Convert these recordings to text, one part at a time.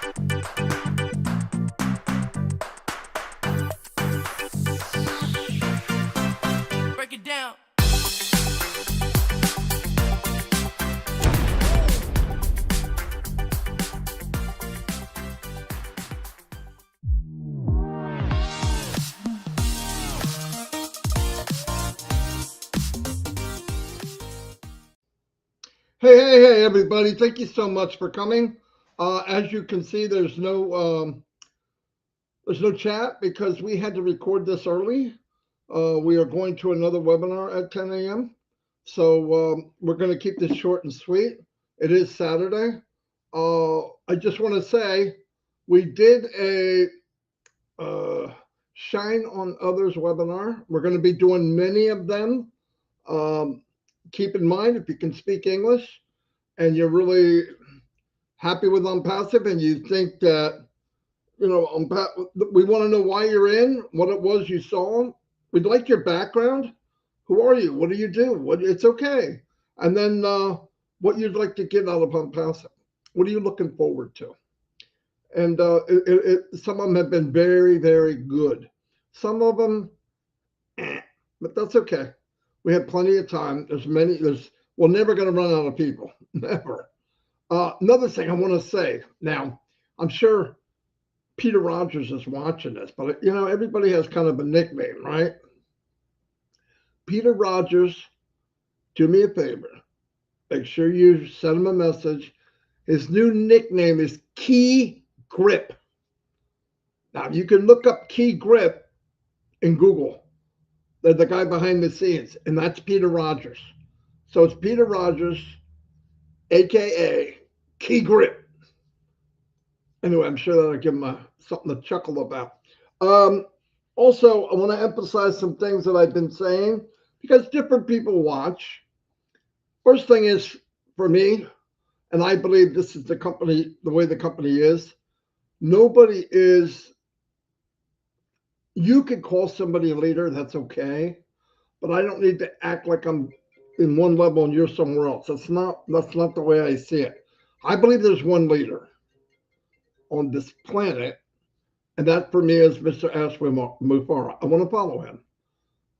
Break it down. Hey, everybody. Thank you so much for coming. As you can see, there's no chat because we had to record this early. We are going to another webinar at 10 a.m. So we're going to keep this short and sweet. It is Saturday. I just want to say we did a Shine on Others webinar. We're going to be doing many of them. Keep in mind, if you can speak English and you're really happy with ONPASSIVE and you think that, you know, we want to know why you're in, what it was you saw. We'd like your background. Who are you? What do you do? It's okay. And then what you'd like to get out of ONPASSIVE. What are you looking forward to? And some of them have been very, very good. Some of them, but that's okay. We have plenty of time. We're never going to run out of people. Never. Another thing I want to say now, I'm sure Peter Rogers is watching this, but you know, everybody has kind of a nickname, right? Peter Rogers, do me a favor. Make sure you send him a message. His new nickname is Key Grip. Now, you can look up Key Grip in Google. They're the guy behind the scenes, and that's Peter Rogers. So it's Peter Rogers, aka Key Grip. Anyway, I'm sure that'll give him something to chuckle about. Also, I want to emphasize some things that I've been saying because different people watch. First thing is, for me, and I believe this is the way the company is, nobody is. You can call somebody a leader, that's okay, but I don't need to act like I'm in one level and you're somewhere else. That's not the way I see it. I believe there's one leader on this planet, and that for me is Mr. Mufara. I want to follow him.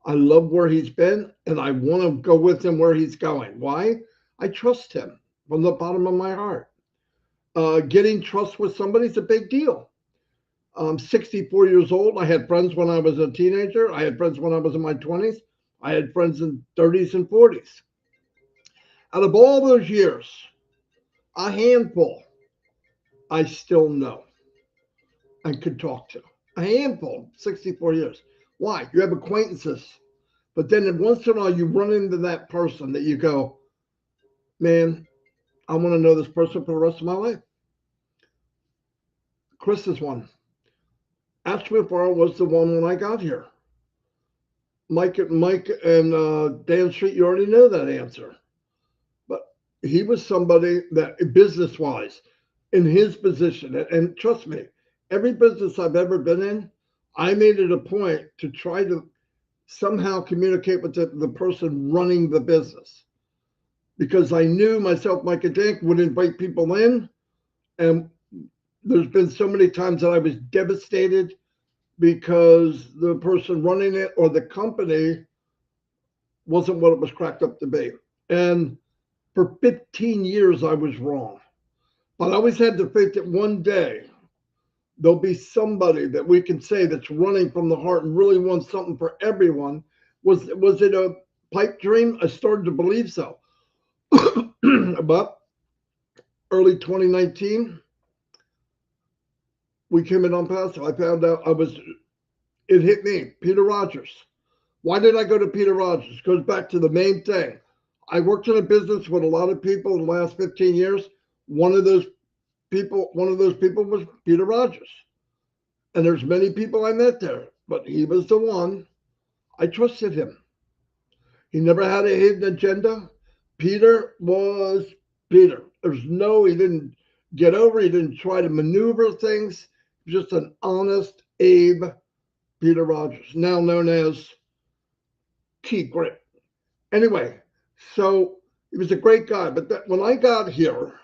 I love where he's been, and I want to go with him where he's going. Why? I trust him from the bottom of my heart. Getting trust with somebody is a big deal. I'm 64 years old. I had friends when I was a teenager. I had friends when I was in my 20s. I had friends in 30s and 40s. Out of all those years, a handful I still know and could talk to. A handful, 64 years. Why? You have acquaintances. But then once in a while, you run into that person that you go, man, I want to know this person for the rest of my life. Chris is one. Ashwin Farrell was the one when I got here. Mike and Dan Street, you already know that answer. But he was somebody that, business-wise, in his position, and trust me, every business I've ever been in, I made it a point to try to somehow communicate with the person running the business. Because I knew myself, Mike and Dan, would invite people in, and there's been so many times that I was devastated because the person running it or the company wasn't what it was cracked up to be. And for 15 years, I was wrong. But I always had the faith that one day there'll be somebody that we can say that's running from the heart and really wants something for everyone. Was it a pipe dream? I started to believe so. But early 2019, we came in ONPASSIVE. I found out it hit me, Peter Rogers. Why did I go to Peter Rogers? It goes back to the main thing. I worked in a business with a lot of people in the last 15 years. One of those people was Peter Rogers. And there's many people I met there, but he was the one. I trusted him. He never had a hidden agenda. Peter was Peter. He didn't get over, he didn't try to maneuver things. Just an honest Abe Peter Rogers, now known as Key Grip. Anyway, so he was a great guy. But when I got here,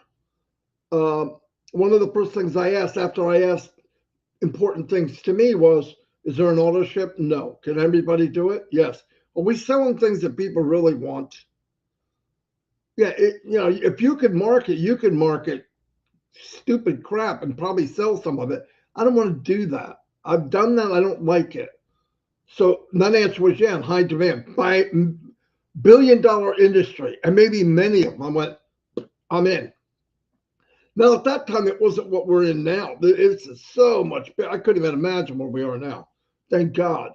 one of the first things I asked after I asked important things to me was, is there an auto ship? No. Can everybody do it? Yes. Are we selling things that people really want? Yeah, if you could market stupid crap and probably sell some of it. I don't want to do that. I've done that. I don't like it. So that answer was yeah, in high demand by billion-dollar industry, and maybe many of them. I went, I'm in. Now at that time, it wasn't what we're in now. It's so much better. I couldn't even imagine where we are now. Thank God.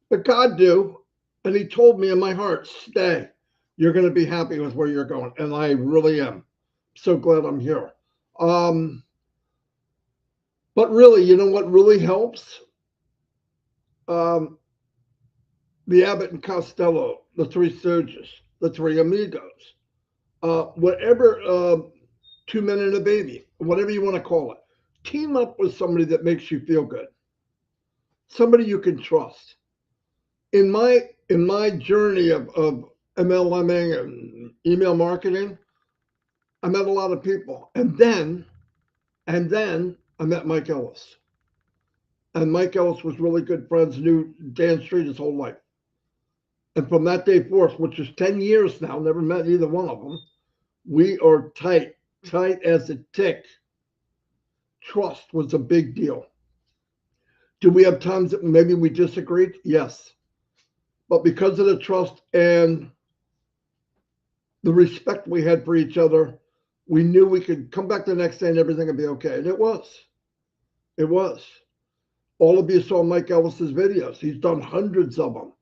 But God knew, and He told me in my heart, stay. You're going to be happy with where you're going, and I really am. So glad I'm here. Um, but really, you know what really helps? Um, the Abbott and Costello, the Three Stooges, the Three Amigos, whatever, Two Men and a Baby, whatever you want to call it. Team up with somebody that makes you feel good, somebody you can trust. In my journey of MLMing and email marketing, I met a lot of people, and then I met Mike Ellis, and Mike Ellis was really good friends, knew Dan Street his whole life. And from that day forth, which is 10 years now, never met either one of them, we are tight, tight as a tick. Trust was a big deal. Do we have times that maybe we disagreed? Yes. But because of the trust and the respect we had for each other, we knew we could come back the next day and everything would be okay. And it was. It was. All of you saw Mike Ellis's videos. He's done hundreds of them.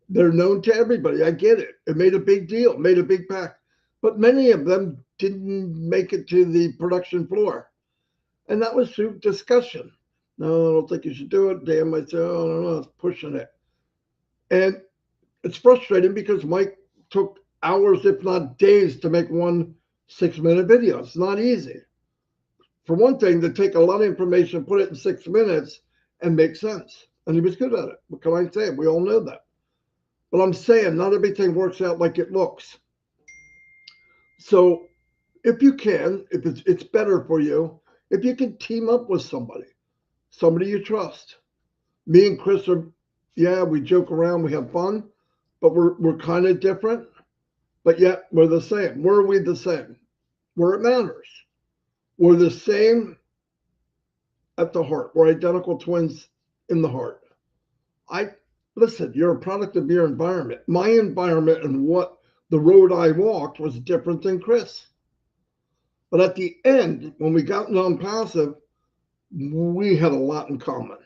They're known to everybody. I get it. It made a big deal, made a big pack. But many of them didn't make it to the production floor. And that was through discussion. No, I don't think you should do it. Dan might say, oh, no, no, it's pushing it. And it's frustrating because Mike took hours, if not days, to make one 6-minute video. It's not easy. For one thing, to take a lot of information, put it in 6 minutes, and make sense. And he was good at it. What can I say? We all know that. But I'm saying not everything works out like it looks. So if you can, if it's better for you, if you can team up with somebody you trust. Me and Chris are, yeah, we joke around, we have fun, but we're kind of different, but yet we're the same. Where are we the same? Where it matters. We're the same at the heart. We're identical twins in the heart. I listen, you're a product of your environment. My environment and what the road I walked was different than Chris. But at the end, when we got non-passive, we had a lot in common.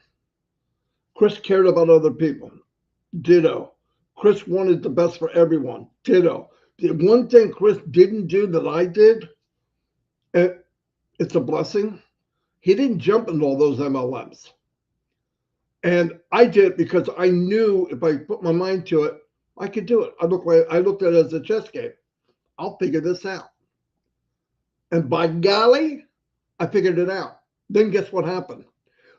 Chris cared about other people. Ditto. Chris wanted the best for everyone. Ditto. The one thing Chris didn't do that I did, and it's a blessing, he didn't jump into all those MLMs. And I did it because I knew if I put my mind to it, I could do it. I looked at it as a chess game. I'll figure this out. And by golly, I figured it out. Then guess what happened?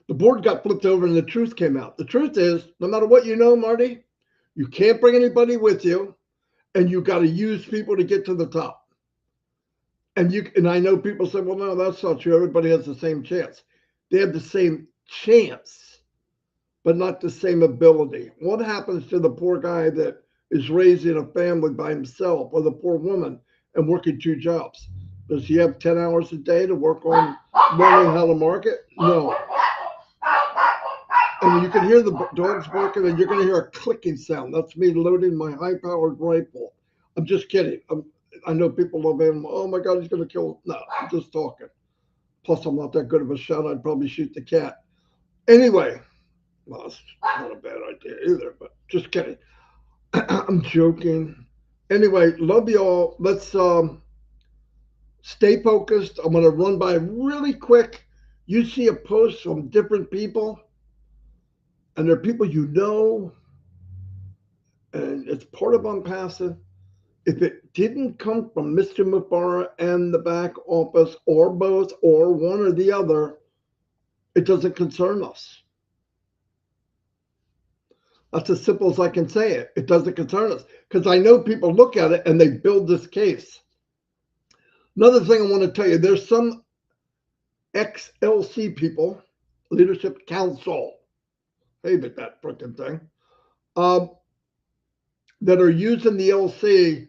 The board got flipped over and the truth came out. The truth is, no matter what you know, Marty, you can't bring anybody with you, and you got to use people to get to the top. And I know people say, well, no, that's not true. Everybody has the same chance. They have the same chance, but not the same ability. What happens to the poor guy that is raising a family by himself, or the poor woman and working 2 jobs? Does he have 10 hours a day to work on learning how to market? No. And you can hear the dogs barking, and you're going to hear a clicking sound. That's me loading my high-powered rifle. I'm just kidding. I know people love animals. Oh my God, he's going to kill. No, I'm just talking. Plus, I'm not that good of a shot. I'd probably shoot the cat. Anyway, well, it's not a bad idea either, but just kidding. I'm joking. Anyway, love y'all. Let's stay focused. I'm going to run by really quick. You see a post from different people, and they're people you know, and it's part of ONPASSIVE. If it didn't come from Mr. Mufareh and the back office, or both, or one or the other, it doesn't concern us. That's as simple as I can say it. It doesn't concern us, because I know people look at it and they build this case. Another thing I want to tell you, there's some XLC people, Leadership Council, hated that freaking thing, um, that are using the LC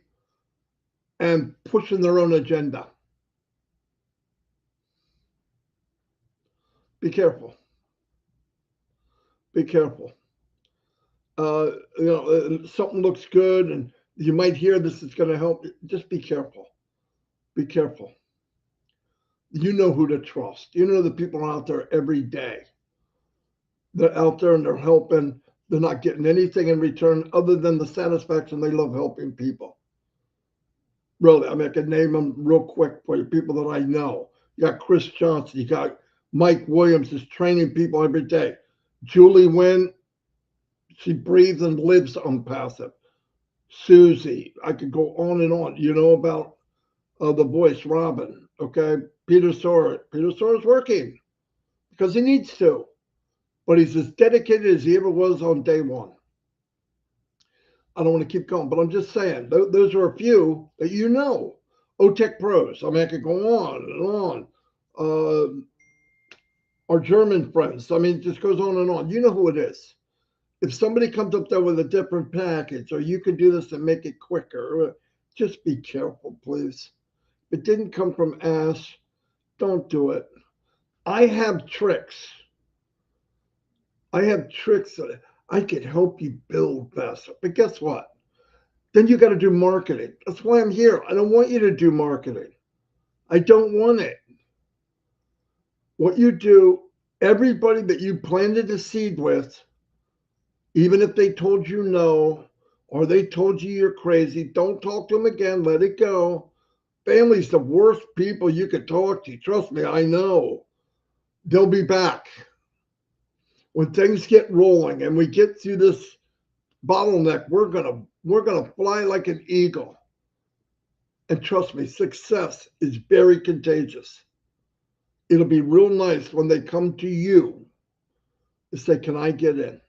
and pushing their own agenda. Be careful. Be careful. Something looks good and you might hear this is going to help. Just be careful. Be careful. You know who to trust. You know the people out there every day. They're out there and they're helping. They're not getting anything in return other than the satisfaction. They love helping people. Really, I mean, I can name them real quick for you, people that I know. You got Chris Johnson. You got Mike Williams is training people every day. Julie Wynn, she breathes and lives ONPASSIVE. Susie, I could go on and on. You know about the voice, Robin, okay? Peter Soares. Peter Soares working because he needs to, but he's as dedicated as he ever was on day one. I don't want to keep going, but I'm just saying, those are a few that you know. OTEC Pros, I mean, I could go on and on. Our German friends, I mean, it just goes on and on. You know who it is. If somebody comes up there with a different package, or you can do this and make it quicker, just be careful, please. It didn't come from Ash. Don't do it. I have tricks. I have tricks that I could help you build faster. But guess what? Then you got to do marketing. That's why I'm here. I don't want you to do marketing. I don't want it. What you do, everybody that you planted a seed with, even if they told you no, or they told you you're crazy, don't talk to them again. Let it go. Family's the worst people you could talk to. Trust me, I know. They'll be back. When things get rolling and we get through this bottleneck, we're gonna fly like an eagle. And trust me, success is very contagious. It'll be real nice when they come to you and say, "Can I get in?"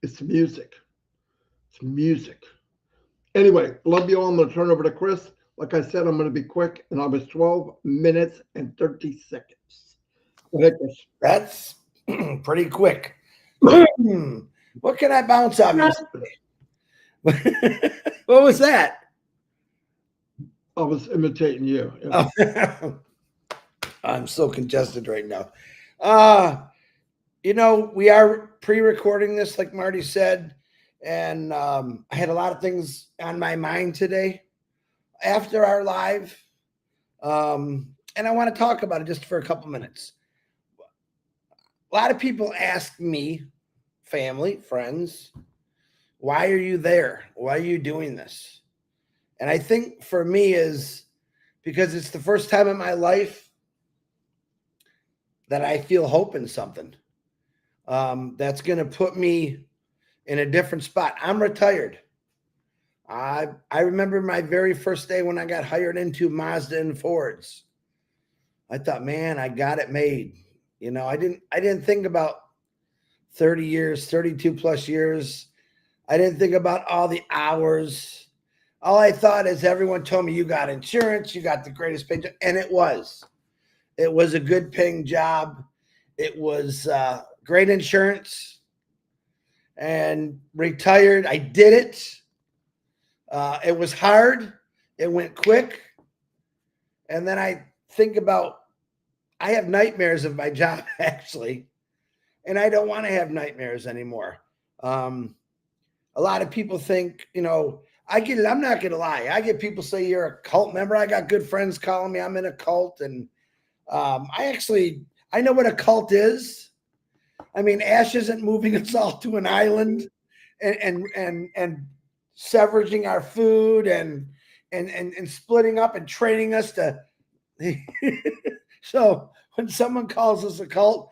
It's music. It's music. Anyway, love you all. I'm going to turn over to Chris. Like I said, I'm going to be quick, and I was 12 minutes and 30 seconds. Go ahead, Chris. That's pretty quick. What can I bounce off you? What was that? I was imitating you. Oh. I'm so congested right now. We are pre-recording this, like Marty said, and I had a lot of things on my mind today after our live, and I want to talk about it just for a couple minutes. A lot of people ask me, family, friends, why are you there? Why are you doing this? And I think for me is because it's the first time in my life that I feel hope in something that's going to put me in a different spot. I'm retired. I remember my very first day when I got hired into Mazda and Fords. I thought, man, I got it made. I didn't think about 30 years, 32 plus years. I didn't think about all the hours. All I thought is everyone told me, you got insurance, you got the greatest pay job. And it was a good paying job. It was great insurance, and retired. I did it. It was hard. It went quick. And then I think about, I have nightmares of my job actually, and I don't want to have nightmares anymore. A lot of people think, I'm not going to lie. I get people say you're a cult member. I got good friends calling me I'm in a cult. And I know what a cult is. I mean, Ash isn't moving us all to an island and severing our food and splitting up and training us to. So when someone calls us a cult,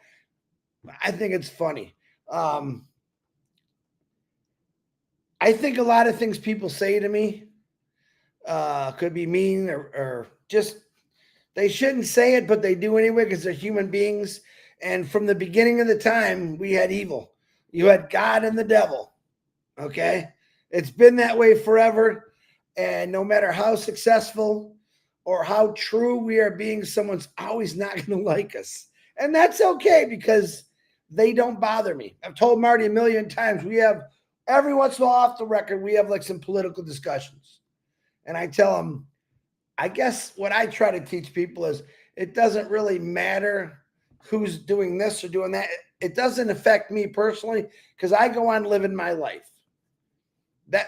I think it's funny. I think a lot of things people say to me could be mean or just, they shouldn't say it, but they do anyway because they're human beings. And from the beginning of the time, we had evil. You had God and the devil. Okay? It's been that way forever. And no matter how successful or how true we are being, someone's always not going to like us. And that's okay, because they don't bother me. I've told Marty a million times, we have every once in a while off the record, we have like some political discussions. And I tell them, I guess what I try to teach people is it doesn't really matter who's doing this or doing that. It doesn't affect me personally, because I go on living my life.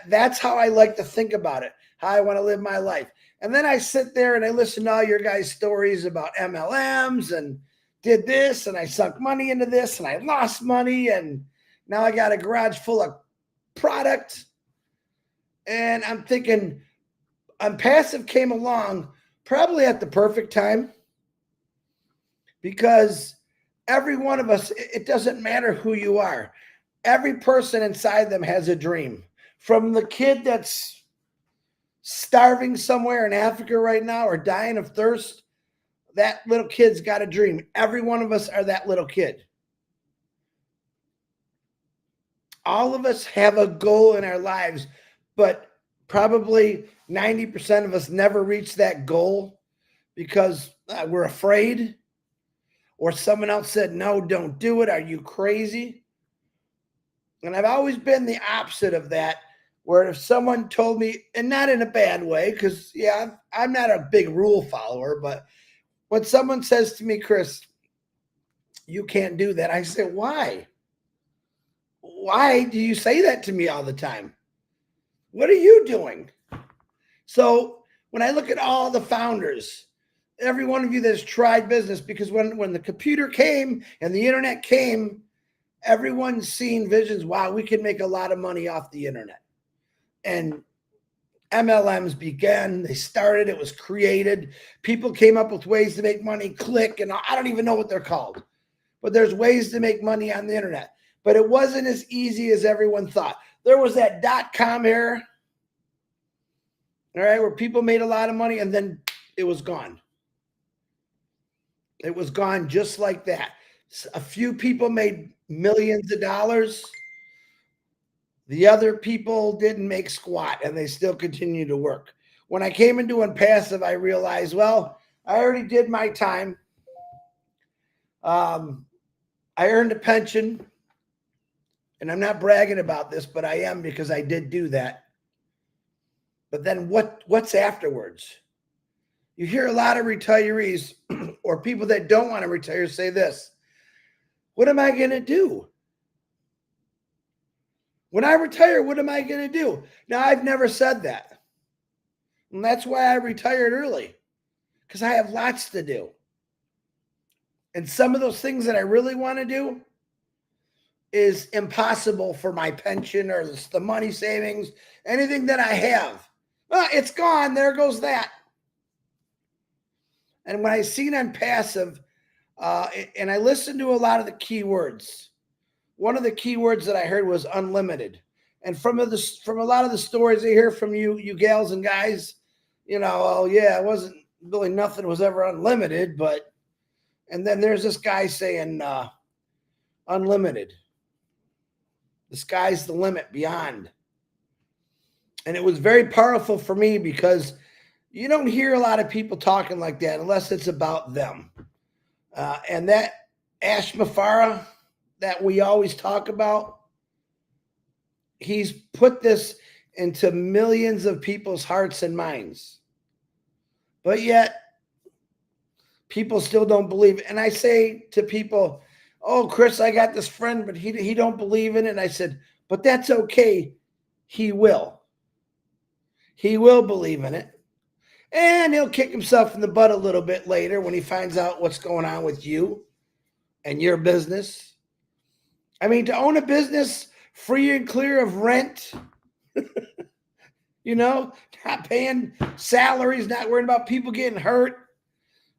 That's how I like to think about it, how I want to live my life. And then I sit there and I listen to all your guys' stories about MLMs and did this, and I sunk money into this, and I lost money, and now I got a garage full of product. And I'm thinking, ONPASSIVE came along probably at the perfect time, because every one of us, it doesn't matter who you are. Every person inside them has a dream. From the kid that's starving somewhere in Africa right now or dying of thirst, that little kid's got a dream. Every one of us are that little kid. All of us have a goal in our lives, but probably 90% of us never reach that goal because we're afraid, or someone else said, no, don't do it. Are you crazy? And I've always been the opposite of that, where if someone told me, and not in a bad way, because yeah, I'm not a big rule follower, but when someone says to me, Chris, you can't do that, I say, why? Why do you say that to me all the time? What are you doing? So when I look at all the founders, every one of you that's tried business, because when the computer came and the internet came, everyone's seen visions. Wow, we can make a lot of money off the internet. And MLMs began, they started, it was created. People came up with ways to make money, click, and I don't even know what they're called. But there's ways to make money on the internet. But it wasn't as easy as everyone thought. There was that .com era, all right, where people made a lot of money and then it was gone. It was gone just like that. A few people made millions of dollars. The other people didn't make squat, and they still continue to work. When I came into ONPASSIVE, I realized, well, I already did my time. I earned a pension, and I'm not bragging about this, but I am, because I did do that. But then what's afterwards? You hear a lot of retirees or people that don't want to retire say this: what am I going to do? When I retire, what am I going to do? Now, I've never said that. And that's why I retired early, because I have lots to do. And some of those things that I really want to do is impossible for my pension or the money savings, anything that I have. Well, it's gone. There goes that. And when I seen ONPASSIVE, and I listened to a lot of the keywords, one of the keywords that I heard was unlimited. And from a lot of the stories I hear from you gals and guys, you know, oh yeah, it wasn't really, nothing was ever unlimited, but, and then there's this guy saying unlimited. The sky's the limit, beyond. And it was very powerful for me, because you don't hear a lot of people talking like that unless it's about them. And that Ashmafara that we always talk about, he's put this into millions of people's hearts and minds. But yet, people still don't believe it. And I say to people, oh, Chris, I got this friend, but he don't believe in it. And I said, but that's okay. He will. He will believe in it. And he'll kick himself in the butt a little bit later when he finds out what's going on with you and your business. I mean, to own a business free and clear of rent, you know, not paying salaries, not worrying about people getting hurt,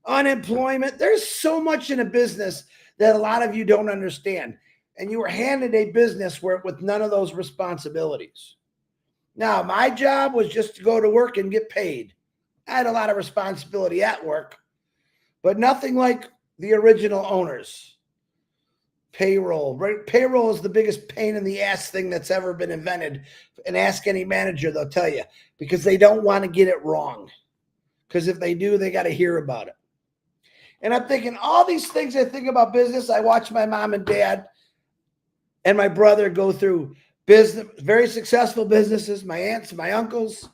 unemployment. There's so much in a business that a lot of you don't understand. And you were handed a business with none of those responsibilities. Now, my job was just to go to work and get paid. I had a lot of responsibility at work, but nothing like the original owners. Payroll. Right? Payroll is the biggest pain in the ass thing that's ever been invented. And ask any manager, they'll tell you, because they don't want to get it wrong. Because if they do, they got to hear about it. And I'm thinking all these things I think about business. I watch my mom and dad and my brother go through business, very successful businesses, my aunts, my uncles,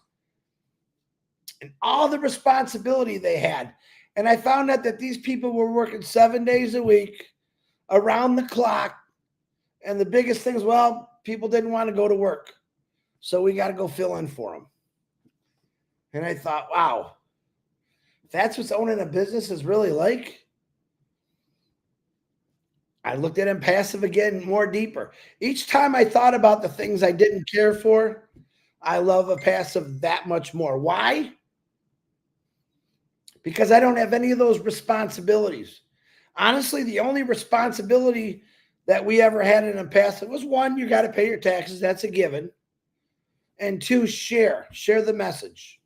and all the responsibility they had. And I found out that these people were working 7 days a week, around the clock. And the biggest thing is, well, people didn't want to go to work. So we got to go fill in for them. And I thought, wow, that's what owning a business is really like. I looked at ONPASSIVE again more deeper. Each time I thought about the things I didn't care for, I love ONPASSIVE that much more. Why? Because I don't have any of those responsibilities. Honestly, the only responsibility that we ever had in ONPASSIVE was, one, you got to pay your taxes. That's a given. And two, share the message.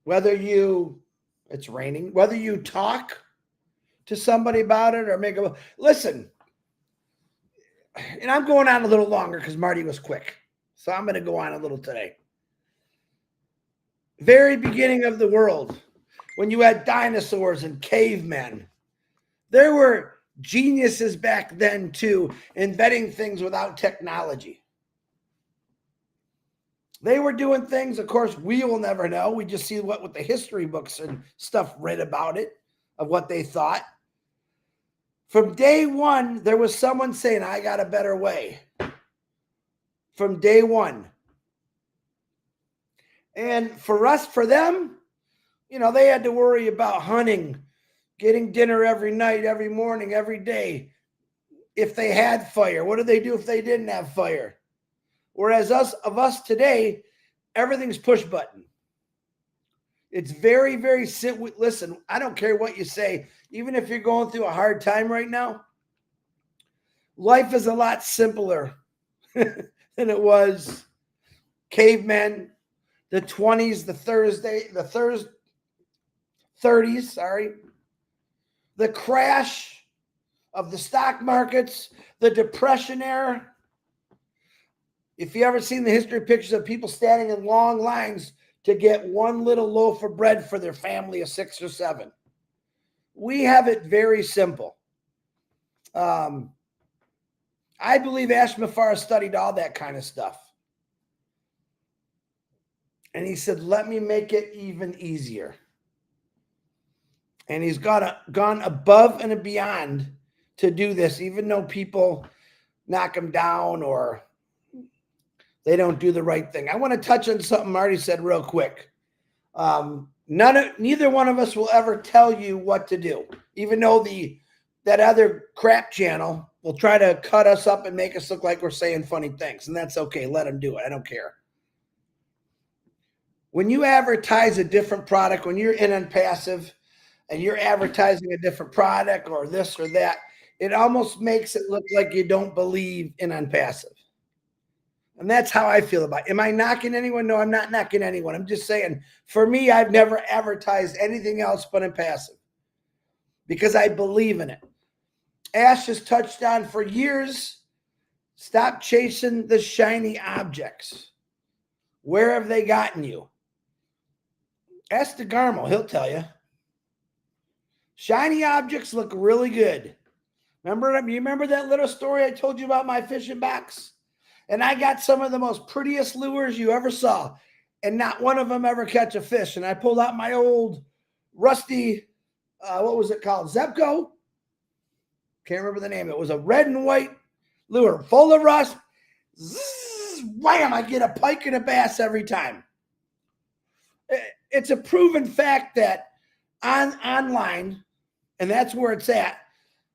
Whether it's raining, whether you talk to somebody about it or listen, and I'm going on a little longer because Marty was quick. So I'm going to go on a little today. Very beginning of the world, when you had dinosaurs and cavemen, there were geniuses back then too, inventing things without technology. They were doing things, of course, we will never know. We just see what with the history books and stuff read about it, of what they thought. From day one, there was someone saying, I got a better way. From day one. And for them, they had to worry about hunting, getting dinner every night, every morning, every day. If they had fire, what did they do if they didn't have fire? Whereas us today, everything's push button. It's very, very simple. Listen, I don't care what you say. Even if you're going through a hard time right now, life is a lot simpler than it was cavemen, the 20s, the 30s, the crash of the stock markets, the Depression era. If you ever seen the history pictures of people standing in long lines to get one little loaf of bread for their family of 6 or 7, we have it very simple. I believe Ashmafar studied all that kind of stuff. And he said, let me make it even easier. And he's gone above and beyond to do this, even though people knock him down or they don't do the right thing. I want to touch on something Marty said real quick. Neither one of us will ever tell you what to do, even though that other crap channel will try to cut us up and make us look like we're saying funny things. And that's okay. Let them do it. I don't care. When you advertise a different product, when you're in ONPASSIVE and you're advertising a different product or this or that, it almost makes it look like you don't believe in ONPASSIVE. And that's how I feel about it. Am I knocking anyone? No, I'm not knocking anyone. I'm just saying, for me, I've never advertised anything else but ONPASSIVE because I believe in it. Ash has touched on for years, stop chasing the shiny objects. Where have they gotten you? Ask DeGarmo, he'll tell you. Shiny objects look really good. You remember that little story I told you about my fishing box? And I got some of the most prettiest lures you ever saw, and not one of them ever catch a fish. And I pulled out my old rusty, what was it called? Zebco? Can't remember the name. It was a red and white lure full of rust. Zzz, wham, I get a pike and a bass every time. It's a proven fact that online, and that's where it's at,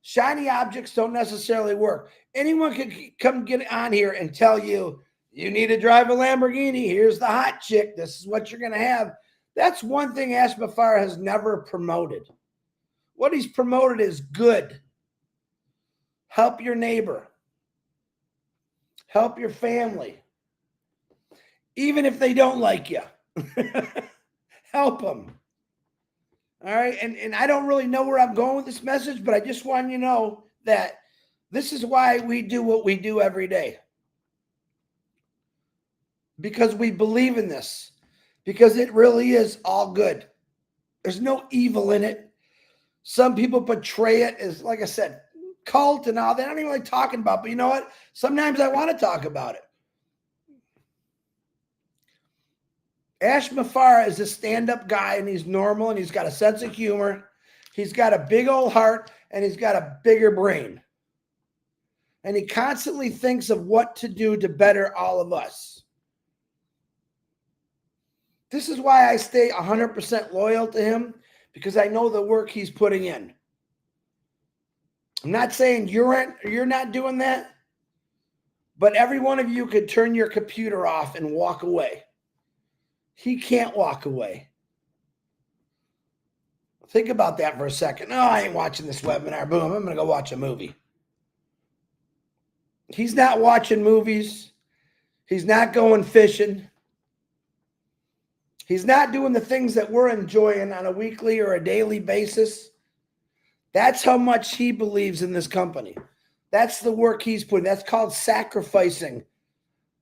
shiny objects don't necessarily work. Anyone can come get on here and tell you, you need to drive a Lamborghini. Here's the hot chick. This is what you're going to have. That's one thing Ashmafar has never promoted. What he's promoted is good. Help your neighbor. Help your family. Even if they don't like you. Help them. All right. And I don't really know where I'm going with this message, but I just want you to know that this is why we do what we do every day. Because we believe in this. because it really is all good. There's no evil in it. Some people portray it as, like I said, cult and all that. I don't even like talking about, but you know what? Sometimes I want to talk about it. Ash Mafara is a stand-up guy, and he's normal, and he's got a sense of humor. He's got a big old heart, and he's got a bigger brain. And he constantly thinks of what to do to better all of us. This is why I stay 100% loyal to him, because I know the work he's putting in. I'm not saying you're not doing that, but every one of you could turn your computer off and walk away. He can't walk away. Think about that for a second. Oh, I ain't watching this webinar. Boom, I'm going to go watch a movie. He's not watching movies. He's not going fishing. He's not doing the things that we're enjoying on a weekly or a daily basis. That's how much he believes in this company. That's the work he's putting. That's called sacrificing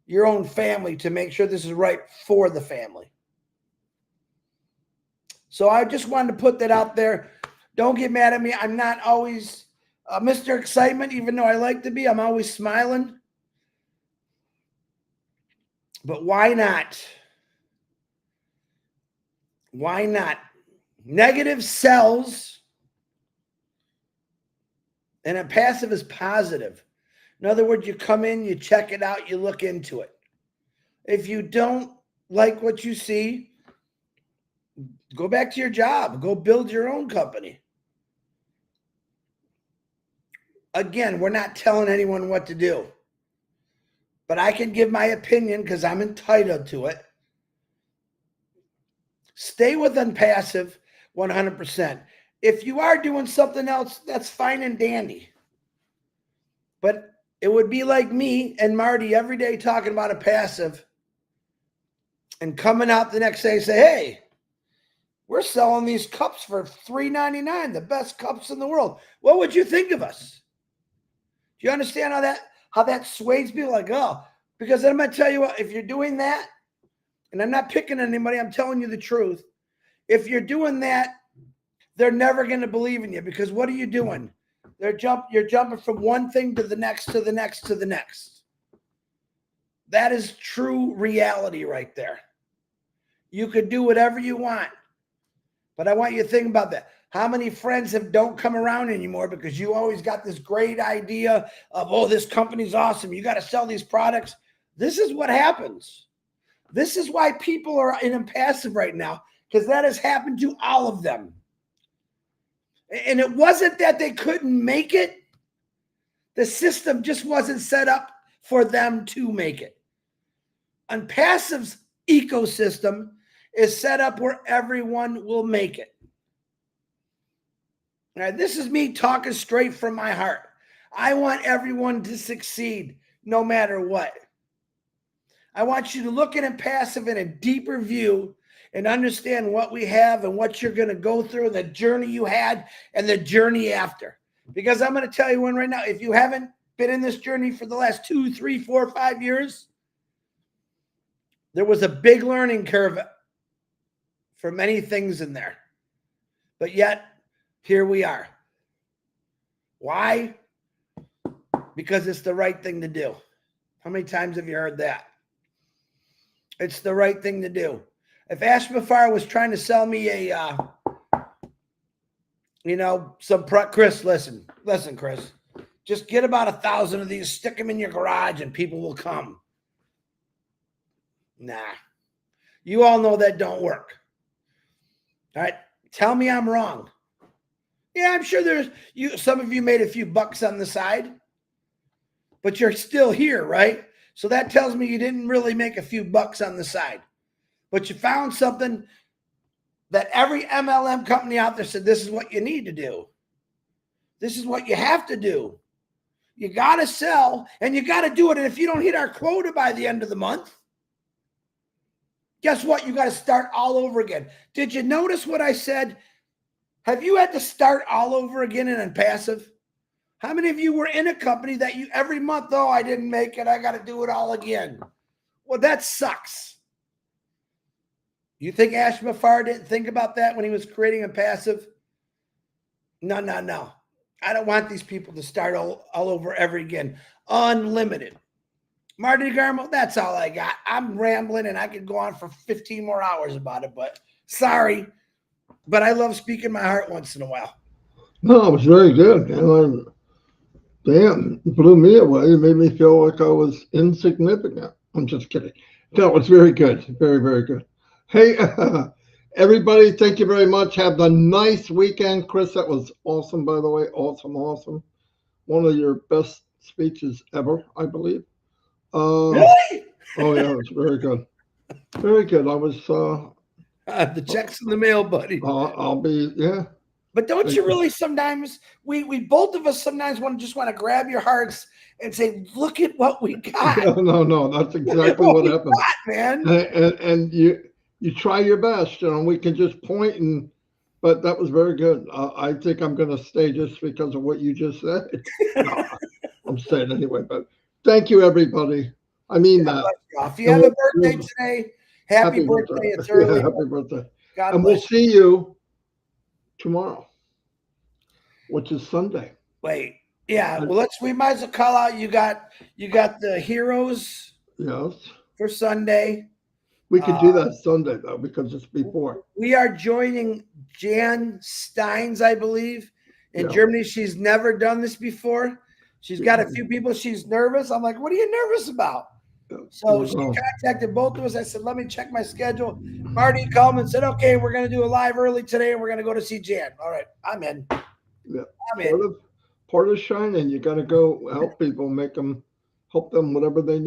your own family to make sure this is right for the family. So I just wanted to put that out there. Don't get mad at me. I'm not always Mr. Excitement, even though I like to be. I'm always smiling. But why not? Why not? Negative sells, and a passive is positive. In other words, you come in, you check it out, you look into it. If you don't like what you see, go back to your job. Go build your own company. Again, we're not telling anyone what to do. But I can give my opinion because I'm entitled to it. Stay with ONPASSIVE 100%. If you are doing something else, that's fine and dandy. But it would be like me and Marty every day talking about a passive and coming out the next day and say, hey, we're selling these cups for $3.99, the best cups in the world. What would you think of us? Do you understand how that sways people? Like, oh, because I'm going to tell you what, if you're doing that, and I'm not picking on anybody, I'm telling you the truth. If you're doing that, they're never going to believe in you, because what are you doing? You're jumping from one thing to the next, to the next, to the next. That is true reality right there. You could do whatever you want, but I want you to think about that. How many friends don't come around anymore because you always got this great idea of, oh, this company's awesome, you got to sell these products? This is what happens. This is why people are in ONPASSIVE right now, because that has happened to all of them. And it wasn't that they couldn't make it. The system just wasn't set up for them to make it. ONPASSIVE's ecosystem is set up where everyone will make it. Now, this is me talking straight from my heart. I want everyone to succeed no matter what. I want you to look at ONPASSIVE in a deeper view and understand what we have and what you're going to go through, the journey you had and the journey after. Because I'm going to tell you one right now, if you haven't been in this journey for the last 2, 3, 4, 5 years, there was a big learning curve for many things in there. But yet, here we are. Why? Because it's the right thing to do. How many times have you heard that? It's the right thing to do. If Ash Mafara was trying to sell me Chris, listen, Chris, just get about 1,000 of these, stick them in your garage, and people will come. Nah, you all know that don't work. All right, tell me I'm wrong. Yeah, I'm sure some of you made a few bucks on the side, but you're still here, right? So that tells me you didn't really make a few bucks on the side, but you found something that every MLM company out there said, this is what you need to do. This is what you have to do. You got to sell, and you got to do it. And if you don't hit our quota by the end of the month, guess what? You got to start all over again. Did you notice what I said? Have you had to start all over again in ONPASSIVE? How many of you were in a company that you every month, oh, I didn't make it, I got to do it all again? Well, that sucks. You think Ash Mafar didn't think about that when he was creating ONPASSIVE? No, no, no. I don't want these people to start all over ever again. Unlimited. Marty Garmo, that's all I got. I'm rambling and I could go on for 15 more hours about it, but sorry. But I love speaking my heart once in a while. No, it was very good. And damn, it blew me away. It made me feel like I was insignificant. I'm just kidding. No, it's very good. Very, very good. Hey, everybody, thank you very much. Have a nice weekend. Chris, that was awesome, by the way. Awesome, awesome. One of your best speeches ever, I believe. Really? Oh, yeah, it was very good. Very good. I was, The check's in the mail, buddy. I'll be, yeah. But don't you really sometimes, we both of us sometimes just want to grab your hearts and say, look at what we got. No, that's exactly what happened. Man. And you try your best, we can just point but that was very good. I think I'm going to stay just because of what you just said. No, I'm staying anyway, but thank you, everybody. I mean that. If you have a birthday today, happy birthday. It's early. Yeah, happy birthday. God and bless we'll see you tomorrow, which is Sunday. Wait. Yeah, well, we might as well call out. You got the heroes. Yes. For Sunday. We could do that Sunday though, because it's before. We are joining Jan Steins, I believe, in Germany. She's never done this before. She's got a few people. She's nervous. I'm like, what are you nervous about? So she contacted both of us. I said, let me check my schedule. Marty called me and said, okay, we're going to do a live early today, and we're going to go to see Jan. All right, I'm in. Yeah. I'm in. Part of shining, you got to go help people, help them whatever they need.